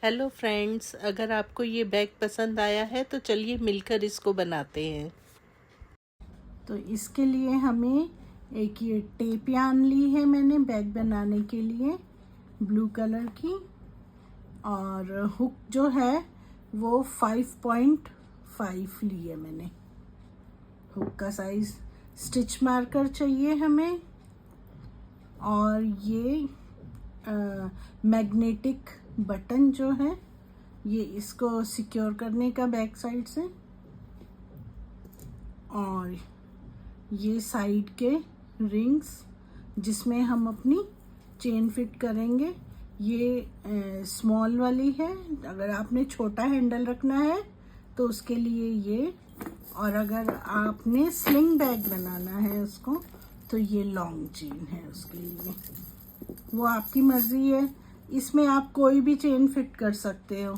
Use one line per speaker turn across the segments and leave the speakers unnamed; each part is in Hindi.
हेलो फ्रेंड्स, अगर आपको ये बैग पसंद आया है तो चलिए मिलकर इसको बनाते हैं।
तो इसके लिए हमें एक ये टेप यार्न ली है मैंने बैग बनाने के लिए, ब्लू कलर की। और हुक जो है वो 5.5 ली है मैंने। हुक का साइज, स्टिच मार्कर चाहिए हमें, और ये मैग्नेटिक बटन जो है ये इसको सिक्योर करने का बैक साइड से, और ये साइड के रिंग्स जिसमें हम अपनी चेन फिट करेंगे। ये स्मॉल वाली है, अगर आपने छोटा हैंडल रखना है तो उसके लिए ये, और अगर आपने स्लिंग बैग बनाना है उसको तो ये लॉन्ग चेन है उसके लिए। वो आपकी मर्जी है, इसमें आप कोई भी चेन फिट कर सकते हो,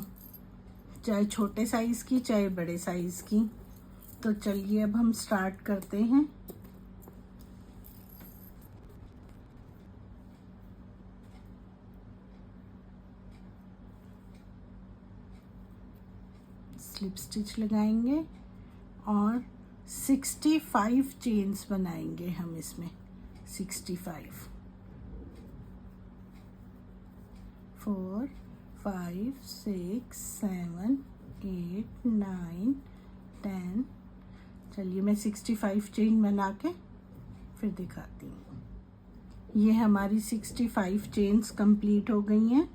चाहे छोटे साइज की चाहे बड़े साइज की। तो चलिए अब हम स्टार्ट करते हैं। स्लिप स्टिच लगाएंगे और 65 चेन्स बनाएंगे हम इसमें। 65, 4, 5, 6, 7, 8, 9, 10। चलिए मैं 65 चेन बना के फिर दिखाती हूँ। ये हमारी 65 चेन्स कंप्लीट हो गई हैं।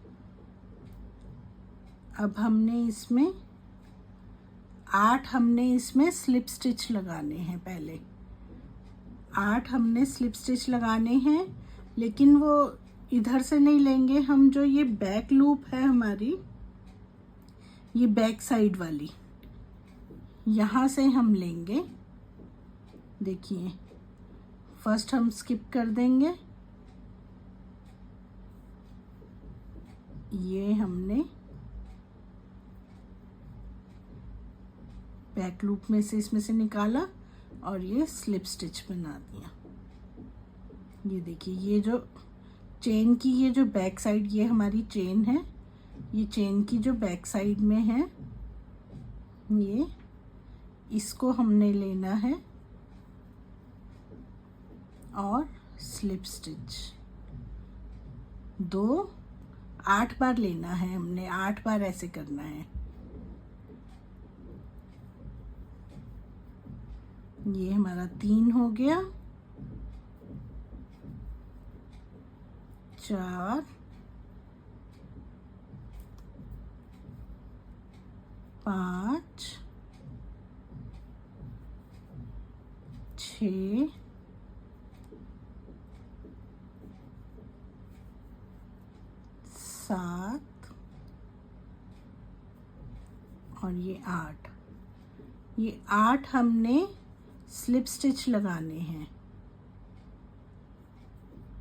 अब हमने इसमें 8 स्लिप स्टिच लगाने हैं। पहले 8 हमने स्लिप स्टिच लगाने हैं, लेकिन वो इधर से नहीं लेंगे हम। जो ये बैक लूप है हमारी, ये बैक साइड वाली, यहाँ से हम लेंगे। देखिए फर्स्ट हम स्किप कर देंगे। ये हमने बैक लूप में से, इसमें से निकाला और ये स्लिप स्टिच बना दिया। ये देखिए, ये जो चेन की ये जो बैक साइड, ये हमारी चेन है, ये चेन की जो बैक साइड में है, ये इसको हमने लेना है और स्लिप स्टिच 8 बार लेना है हमने। 8 बार ऐसे करना है। ये हमारा 3 हो गया, 4, 5, 6, 7 और ये 8। ये 8 हमने स्लिप स्टिच लगाने हैं।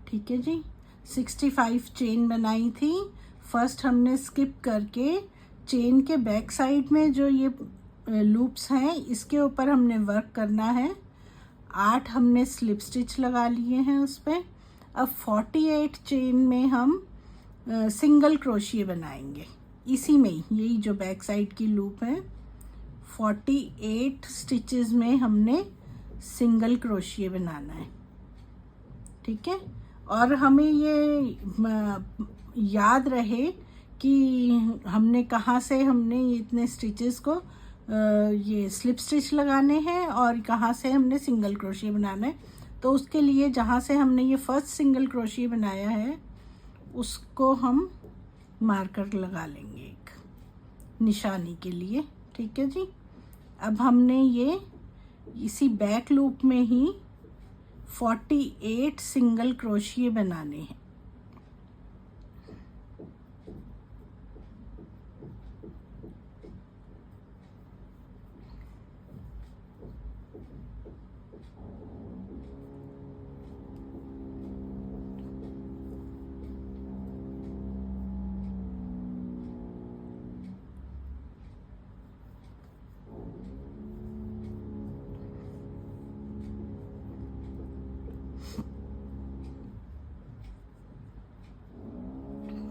ठीक है जी। 65 चेन बनाई थी। फर्स्ट हमने स्किप करके चेन के बैक साइड में जो ये लूप्स हैं इसके ऊपर हमने वर्क करना है। 8 हमने स्लिप स्टिच लगा लिए हैं उस पर। अब 48 चेन में हम सिंगल क्रोशिए बनाएंगे इसी में ही। यही जो बैक साइड की लूप है, 48 स्टिचेस में हमने सिंगल क्रोशिए बनाना है। ठीक है। और हमें ये याद रहे कि हमने कहाँ से हमने इतने स्टिचेस को ये स्लिप स्टिच लगाने हैं और कहाँ से हमने सिंगल क्रोशिए बनाना है। तो उसके लिए जहाँ से हमने ये फर्स्ट सिंगल क्रोशिए बनाया है उसको हम मार्कर लगा लेंगे एक निशानी के लिए। ठीक है जी। अब हमने ये इसी बैक लूप में ही 48 सिंगल क्रोशिए बनाने हैं।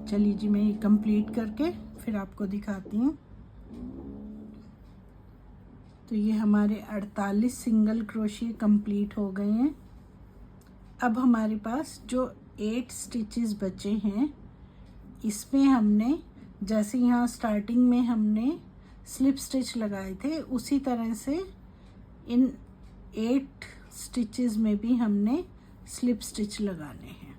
चलिए जी, मैं ये कंप्लीट करके फिर आपको दिखाती हूँ। तो ये हमारे 48 सिंगल क्रोशिया कंप्लीट हो गए हैं। अब हमारे पास जो 8 स्टिचेस बचे हैं, इसमें हमने जैसे यहाँ स्टार्टिंग में हमने स्लिप स्टिच लगाए थे, उसी तरह से इन 8 स्टिचेस में भी हमने स्लिप स्टिच लगाने हैं।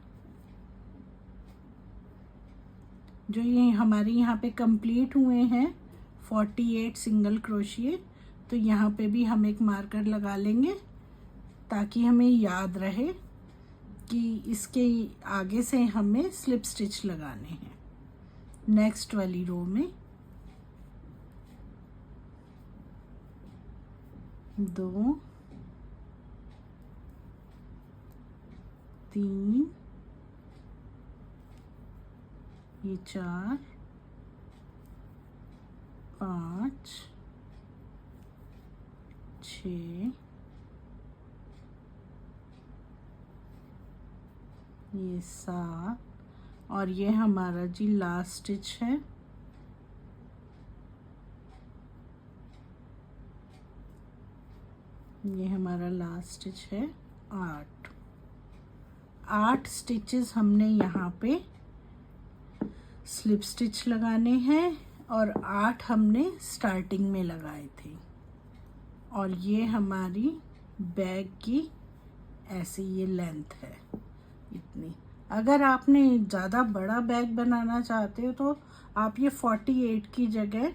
जो ये हमारे यहाँ पे कंप्लीट हुए हैं 48 सिंगल क्रोशिया, तो यहाँ पे भी हम एक मार्कर लगा लेंगे ताकि हमें याद रहे कि इसके आगे से हमें स्लिप स्टिच लगाने हैं नेक्स्ट वाली रो में। 2 3 ये 4 5 6 ये 7 और ये हमारा जी लास्ट स्टिच है। ये हमारा लास्ट स्टिच है। 8 स्टिचेस हमने यहाँ पे स्लिप स्टिच लगाने हैं और 8 हमने स्टार्टिंग में लगाए थे। और ये हमारी बैग की ऐसी ये लेंथ है इतनी। अगर आपने ज़्यादा बड़ा बैग बनाना चाहते हो तो आप ये 48 की जगह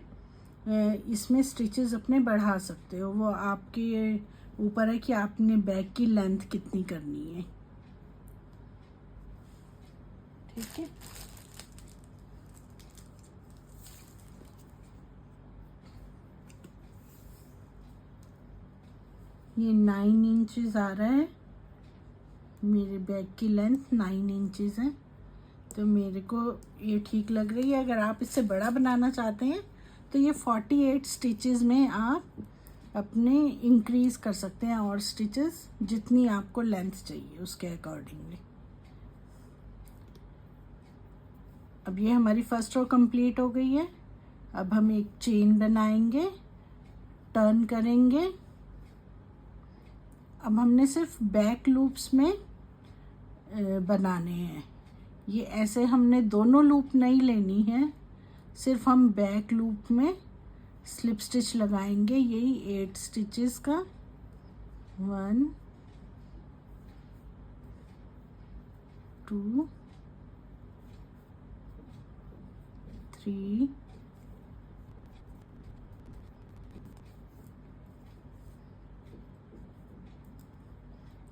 इसमें स्टिचेस अपने बढ़ा सकते हो। वो आपके ऊपर है कि आपने बैग की लेंथ कितनी करनी है। ठीक है। ये 9 इंचेस आ रहा है, मेरे बैग की लेंथ 9 इंचेस है, तो मेरे को ये ठीक लग रही है। अगर आप इससे बड़ा बनाना चाहते हैं तो ये 48 स्टिचेस में आप अपने इंक्रीज कर सकते हैं और स्टिचेस जितनी आपको लेंथ चाहिए उसके अकॉर्डिंगली। अब ये हमारी फर्स्ट रो कंप्लीट हो गई है। अब हम एक चेन बनाएंगे, टर्न करेंगे। अब हमने सिर्फ बैक लूप्स में बनाने हैं। ये ऐसे हमने दोनों लूप नहीं लेनी है, सिर्फ हम बैक लूप में स्लिप स्टिच लगाएंगे। यही 8 स्टिचेस का 1 2 3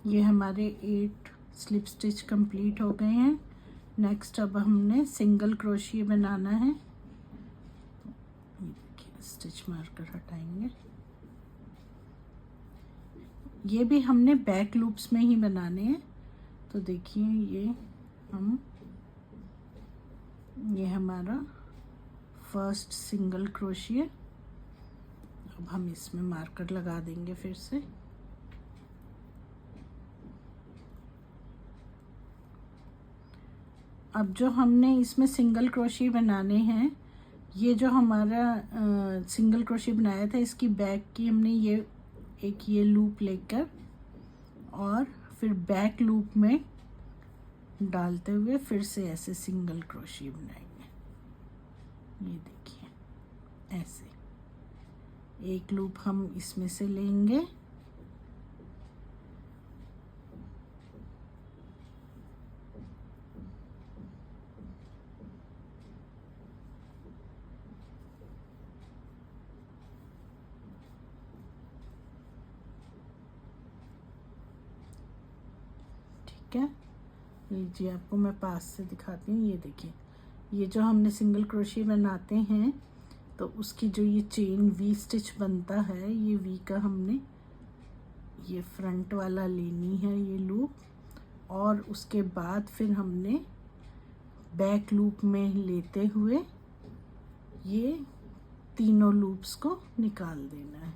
ये हमारे 8 स्लिप स्टिच कंप्लीट हो गए हैं। नेक्स्ट अब हमने सिंगल क्रोशिया बनाना है। स्टिच मार्कर हटाएंगे। ये भी हमने बैक लूप्स में ही बनाने हैं। तो देखिए ये हमारा फर्स्ट सिंगल क्रोशिया। अब हम इसमें मार्कर लगा देंगे फिर से। अब जो हमने इसमें सिंगल क्रोशिया बनाने हैं, ये जो हमारा सिंगल क्रोशिया बनाया था इसकी बैक की हमने ये लूप लेकर और फिर बैक लूप में डालते हुए फिर से ऐसे सिंगल क्रोशिया बनाएंगे। ये देखिए ऐसे एक लूप हम इसमें से लेंगे, ठीक है। लीजिए आपको मैं पास से दिखाती हूँ। ये देखिए, ये जो हमने सिंगल क्रोशिया बनाते हैं तो उसकी जो ये चेन वी स्टिच बनता है, ये वी का हमने ये फ्रंट वाला लेनी है ये लूप, और उसके बाद फिर हमने बैक लूप में लेते हुए ये तीनों लूप्स को निकाल देना है।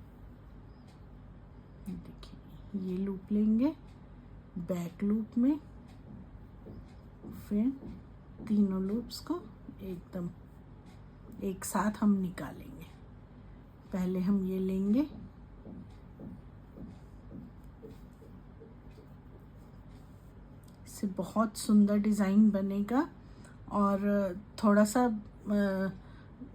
देखिए ये लूप लेंगे बैक लूप में, फिर तीनों लूप्स को एकदम एक साथ हम निकालेंगे। पहले हम ये लेंगे, इससे बहुत सुंदर डिज़ाइन बनेगा और थोड़ा सा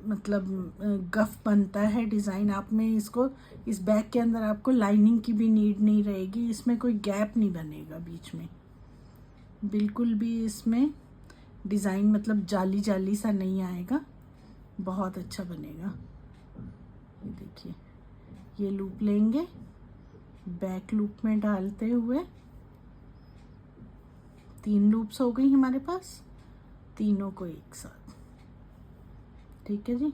मतलब गफ बनता है डिज़ाइन। आप में इसको इस बैग के अंदर आपको लाइनिंग की भी नीड नहीं रहेगी, इसमें कोई गैप नहीं बनेगा बीच में, बिल्कुल भी इसमें डिज़ाइन मतलब जाली जाली सा नहीं आएगा, बहुत अच्छा बनेगा। ये देखिए, ये लूप लेंगे, बैक लूप में डालते हुए 3 लूप्स हो गई हमारे पास, तीनों को एक साथ। ठीक है जी।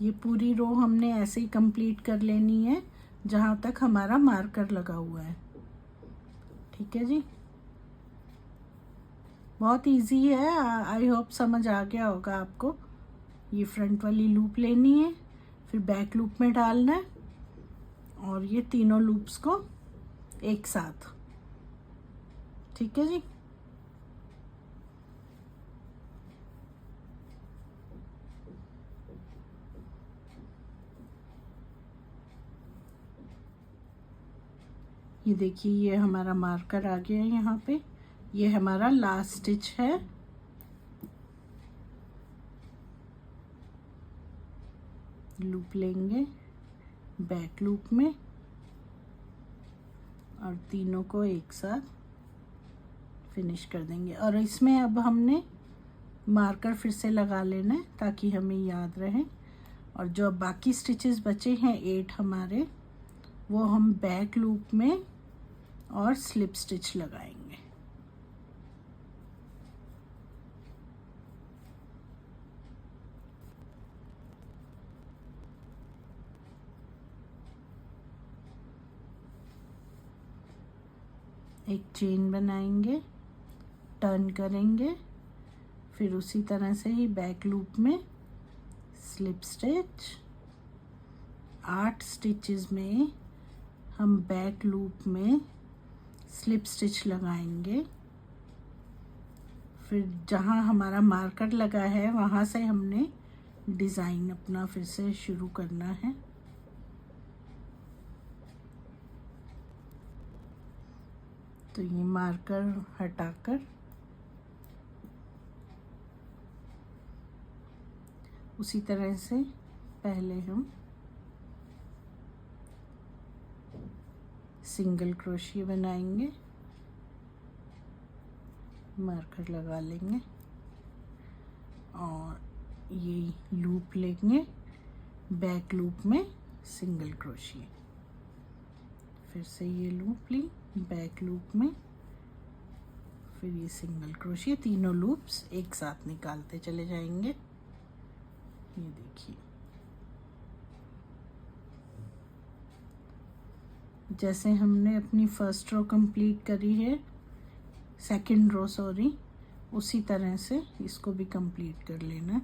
ये पूरी रो हमने ऐसे ही कंप्लीट कर लेनी है जहाँ तक हमारा मार्कर लगा हुआ है। ठीक है जी, बहुत इजी है, आई होप समझ आ गया होगा आपको। ये फ्रंट वाली लूप लेनी है, फिर बैक लूप में डालना है और ये तीनों लूप्स को एक साथ। ठीक है जी। ये देखिए, ये हमारा मार्कर आ गया है यहाँ पे, ये हमारा लास्ट स्टिच है। लूप लेंगे बैक लूप में और तीनों को एक साथ फिनिश कर देंगे। और इसमें अब हमने मार्कर फिर से लगा लेना है ताकि हमें याद रहे। और जो बाकी स्टिचेस बचे हैं 8 हमारे, वो हम बैक लूप में और स्लिप स्टिच लगाएंगे। एक चेन बनाएंगे, टर्न करेंगे, फिर उसी तरह से ही बैक लूप में स्लिप स्टिच। 8 स्टिचेस में हम बैक लूप में स्लिप स्टिच लगाएंगे। फिर जहाँ हमारा मार्कर लगा है वहाँ से हमने डिज़ाइन अपना फिर से शुरू करना है। तो ये मार्कर हटाकर उसी तरह से पहले हम सिंगल क्रोशिया बनाएंगे, मार्कर लगा लेंगे और ये लूप लेंगे, बैक लूप में सिंगल क्रोशिया, फिर से ये लूप ली बैक लूप में, फिर ये सिंगल क्रोशिया, तीनों लूप्स एक साथ निकालते चले जाएंगे। ये देखिए, जैसे हमने अपनी फर्स्ट रो कंप्लीट करी है, सेकंड रो सॉरी, उसी तरह से इसको भी कंप्लीट कर लेना।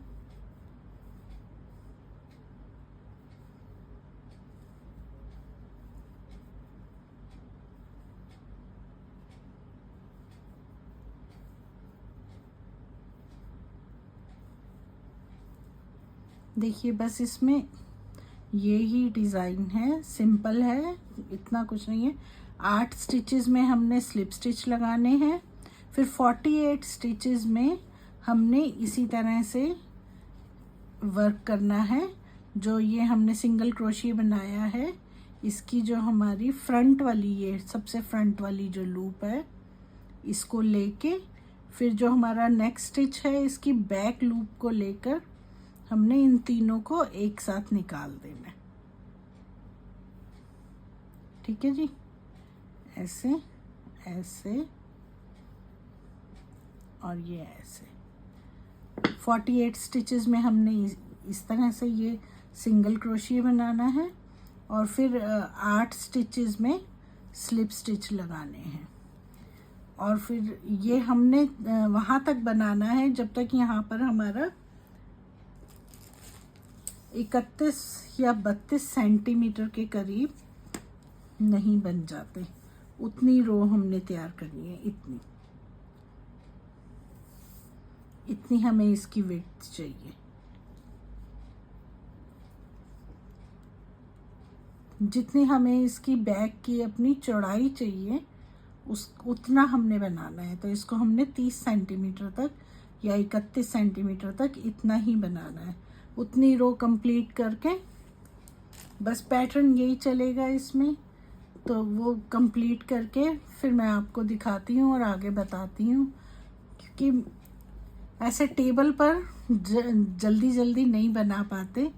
देखिए, बस इसमें ये ही डिज़ाइन है, सिंपल है, इतना कुछ नहीं है। 8 स्टिचेस में हमने स्लिप स्टिच लगाने हैं, फिर 48 स्टिचेस में हमने इसी तरह से वर्क करना है। जो ये हमने सिंगल क्रोशिया बनाया है, इसकी जो हमारी फ्रंट वाली, ये सबसे फ्रंट वाली जो लूप है, इसको लेके फिर जो हमारा नेक्स्ट स्टिच है, इसकी बैक लूप को लेकर हमने इन तीनों को एक साथ निकाल देना है। ठीक है जी, ऐसे ऐसे और ये ऐसे। 48 स्टिचेस में हमने इस तरह से ये सिंगल क्रोशिया बनाना है और फिर 8 स्टिचेस में स्लिप स्टिच लगाने हैं। और फिर ये हमने वहाँ तक बनाना है जब तक यहाँ पर हमारा 31 या 32 सेंटीमीटर के करीब नहीं बन जाते। उतनी रो हमने तैयार करनी है, इतनी हमें इसकी विड्थ चाहिए। जितनी हमें इसकी बैक की अपनी चौड़ाई चाहिए उतना हमने बनाना है। तो इसको हमने 30 सेंटीमीटर तक या 31 सेंटीमीटर तक इतना ही बनाना है। उतनी रो कंप्लीट करके बस पैटर्न यही चलेगा इसमें। तो वो कंप्लीट करके फिर मैं आपको दिखाती हूँ और आगे बताती हूँ, क्योंकि ऐसे टेबल पर जल्दी जल्दी नहीं बना पाते,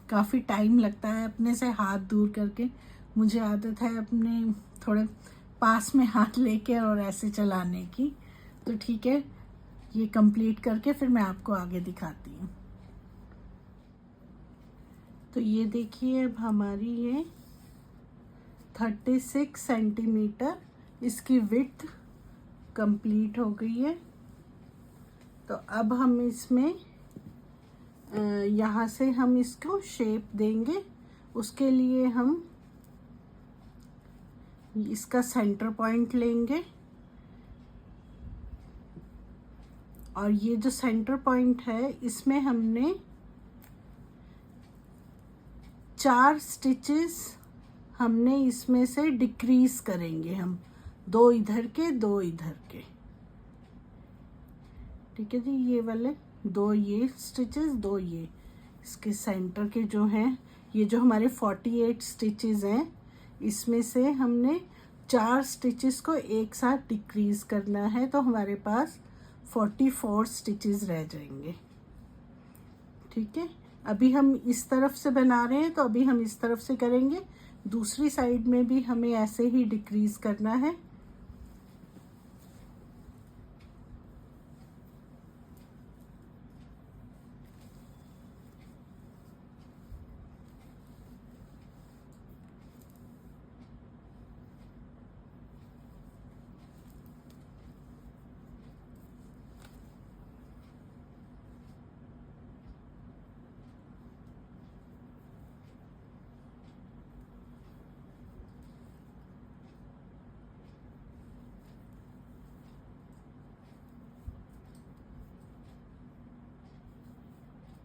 काफ़ी टाइम लगता है अपने से हाथ दूर करके। मुझे आदत है अपने थोड़े पास में हाथ लेके और ऐसे चलाने की। तो ठीक है, ये कंप्लीट करके फिर मैं आपको आगे दिखाती हूँ। तो ये देखिए, अब हमारी ये 36 सेंटीमीटर इसकी विड्थ कंप्लीट हो गई है। तो अब हम इसमें यहाँ से हम इसको शेप देंगे। उसके लिए हम इसका सेंटर पॉइंट लेंगे और ये जो सेंटर पॉइंट है इसमें हमने 4 स्टिचेस हमने इसमें से डिक्रीज करेंगे हम, 2 इधर के 2 इधर के। ठीक है जी, ये वाले 2 ये स्टिचेस 2 ये इसके सेंटर के जो हैं, ये जो हमारे 48 स्टिचेस हैं इसमें से हमने 4 स्टिचेस को एक साथ डिक्रीज करना है। तो हमारे पास 44 स्टिचेस रह जाएंगे। ठीक है, अभी हम इस तरफ से बना रहे हैं तो अभी हम इस तरफ से करेंगे। दूसरी साइड में भी हमें ऐसे ही डिक्रीज करना है।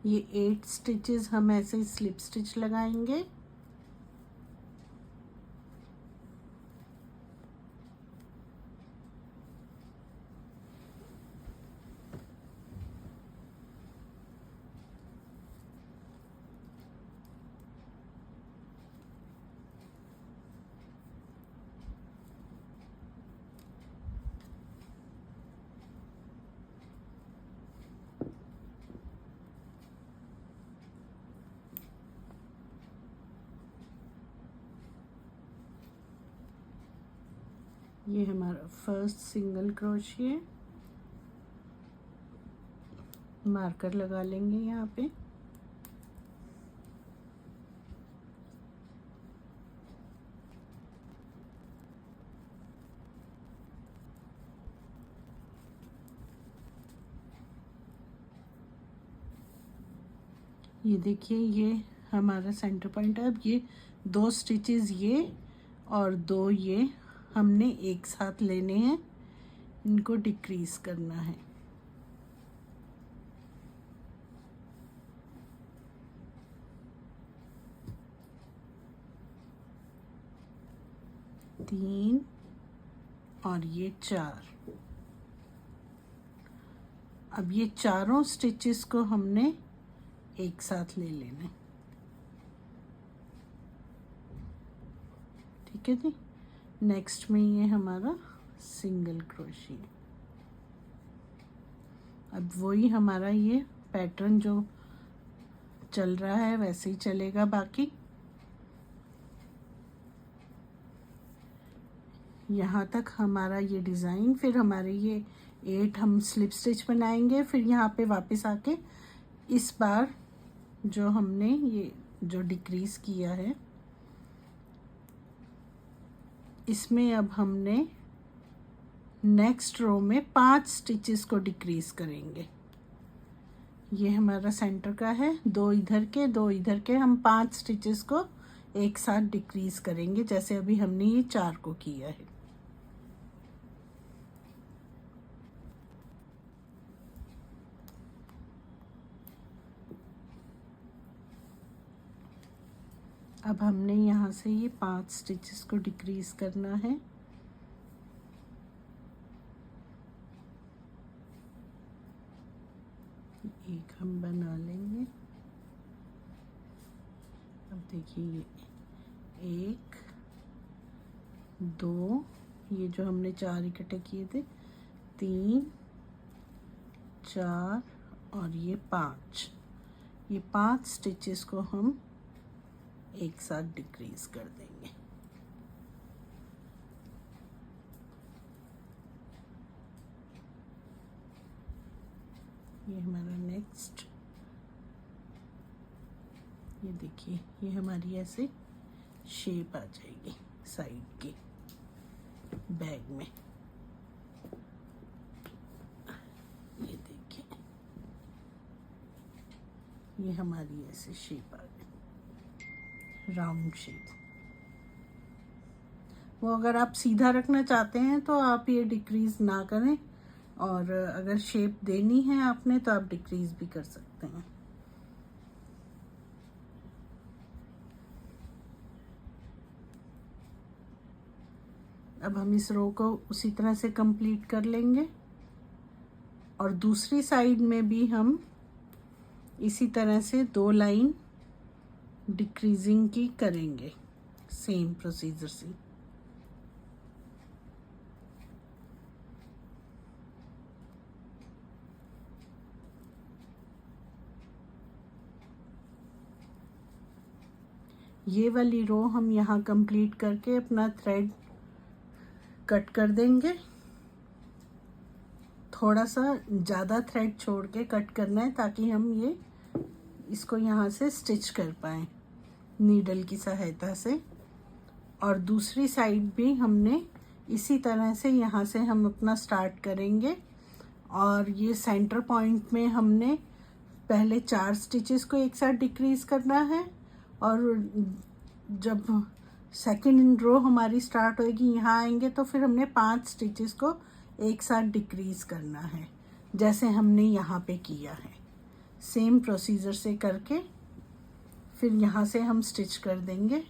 ये 8 स्टिचेस हम ऐसे स्लिप स्टिच लगाएंगे। ये हमारा फर्स्ट सिंगल क्रोशिया, मार्कर लगा लेंगे यहाँ पे। ये देखिए, ये हमारा सेंटर पॉइंट है। अब ये 2 स्टिचेस ये और 2 ये हमने एक साथ लेने हैं, इनको डिक्रीज करना है। तीन और ये 4। अब ये चारों स्टिचेस को हमने एक साथ ले लेना है। ठीक है जी, नेक्स्ट में ये हमारा सिंगल क्रोशिया। अब वही हमारा ये पैटर्न जो चल रहा है वैसे ही चलेगा बाकी। यहाँ तक हमारा ये डिज़ाइन, फिर हमारे ये 8 हम स्लिप स्टिच बनाएंगे। फिर यहाँ पे वापस आके इस बार जो हमने ये जो डिक्रीज किया है इसमें अब हमने नेक्स्ट रो में 5 स्टिचेस को डिक्रीज करेंगे। ये हमारा सेंटर का है, 2 इधर के 2 इधर के, हम 5 स्टिचेस को एक साथ डिक्रीज करेंगे जैसे अभी हमने ये 4 को किया है। अब हमने यहाँ से ये 5 स्टिचेस को डिक्रीज करना है। एक हम बना लेंगे। अब देखिए 1 2, ये जो हमने 4 इकट्ठे किए थे, 3 4 और ये 5, ये 5 स्टिचेस को हम एक साथ डिक्रीज कर देंगे। ये हमारा नेक्स्ट, ये देखिए ये हमारी ऐसे शेप आ जाएगी साइड की बैग में। ये देखिए ये हमारी ऐसे शेप आ गई, राउंड शेप। वो अगर आप सीधा रखना चाहते हैं तो आप ये डिक्रीज ना करें, और अगर शेप देनी है आपने तो आप डिक्रीज भी कर सकते हैं। अब हम इस रो को उसी तरह से कंप्लीट कर लेंगे और दूसरी साइड में भी हम इसी तरह से 2 लाइन डिक्रीजिंग की करेंगे, सेम प्रोसीजर से। ये वाली रो हम यहाँ कंप्लीट करके अपना थ्रेड कट कर देंगे। थोड़ा सा ज़्यादा थ्रेड छोड़ के कट करना है ताकि हम ये इसको यहाँ से स्टिच कर पाएँ नीडल की सहायता से। और दूसरी साइड भी हमने इसी तरह से यहाँ से हम अपना स्टार्ट करेंगे, और ये सेंटर पॉइंट में हमने पहले 4 स्टिचेस को एक साथ डिक्रीज करना है, और जब सेकंड रो हमारी स्टार्ट होएगी यहाँ आएंगे तो फिर हमने 5 स्टिचेस को एक साथ डिक्रीज करना है जैसे हमने यहाँ पे किया है। सेम प्रोसीजर से करके फिर यहाँ से हम स्टिच कर देंगे।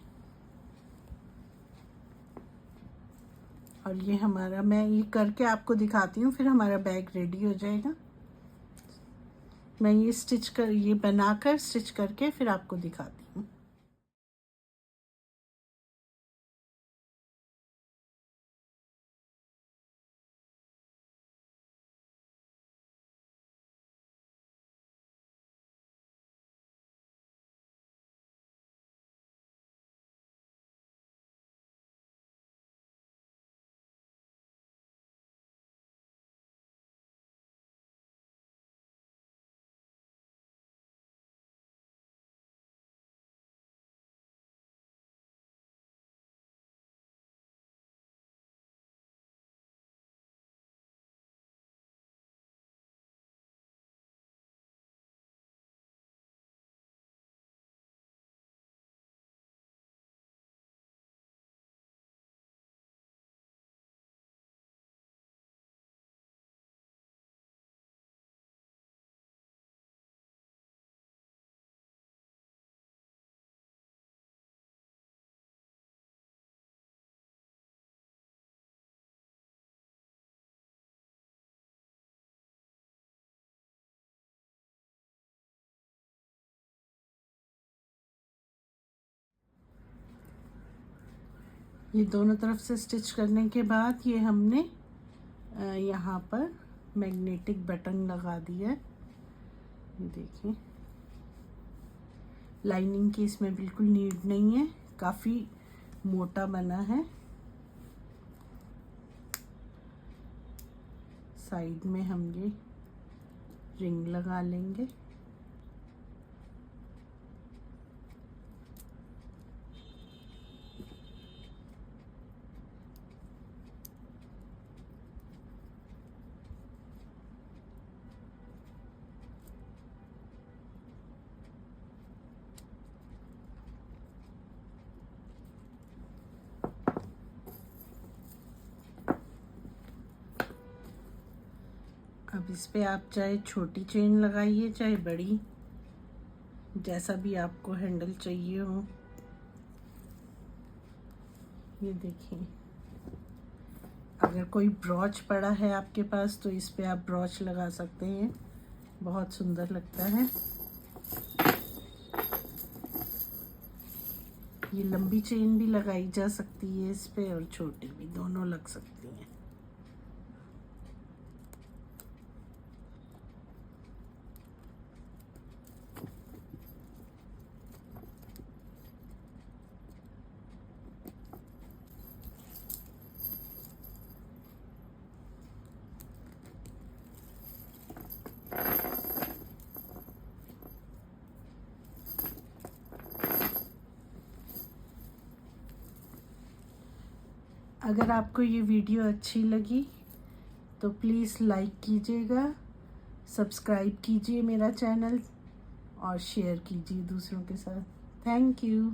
और ये हमारा, मैं ये करके आपको दिखाती हूँ, फिर हमारा बैग रेडी हो जाएगा। मैं ये स्टिच कर, ये बनाकर स्टिच करके फिर आपको दिखाती हूँ। ये दोनों तरफ से स्टिच करने के बाद ये हमने यहाँ पर मैग्नेटिक बटन लगा दिया है। ये देखिए लाइनिंग की इसमें बिल्कुल नीड नहीं है, काफ़ी मोटा बना है। साइड में हम ये रिंग लगा लेंगे। इस पे आप चाहे छोटी चेन लगाइए चाहे बड़ी, जैसा भी आपको हैंडल चाहिए हो। ये देखिए, अगर कोई ब्रॉच पड़ा है आपके पास तो इस पे आप ब्रॉच लगा सकते हैं, बहुत सुंदर लगता है। ये लंबी चेन भी लगाई जा सकती है इस पे और छोटी भी, दोनों लग सकती हैं। अगर आपको ये वीडियो अच्छी लगी तो प्लीज़ लाइक कीजिएगा, सब्सक्राइब कीजिए मेरा चैनल और शेयर कीजिए दूसरों के साथ। Thank you.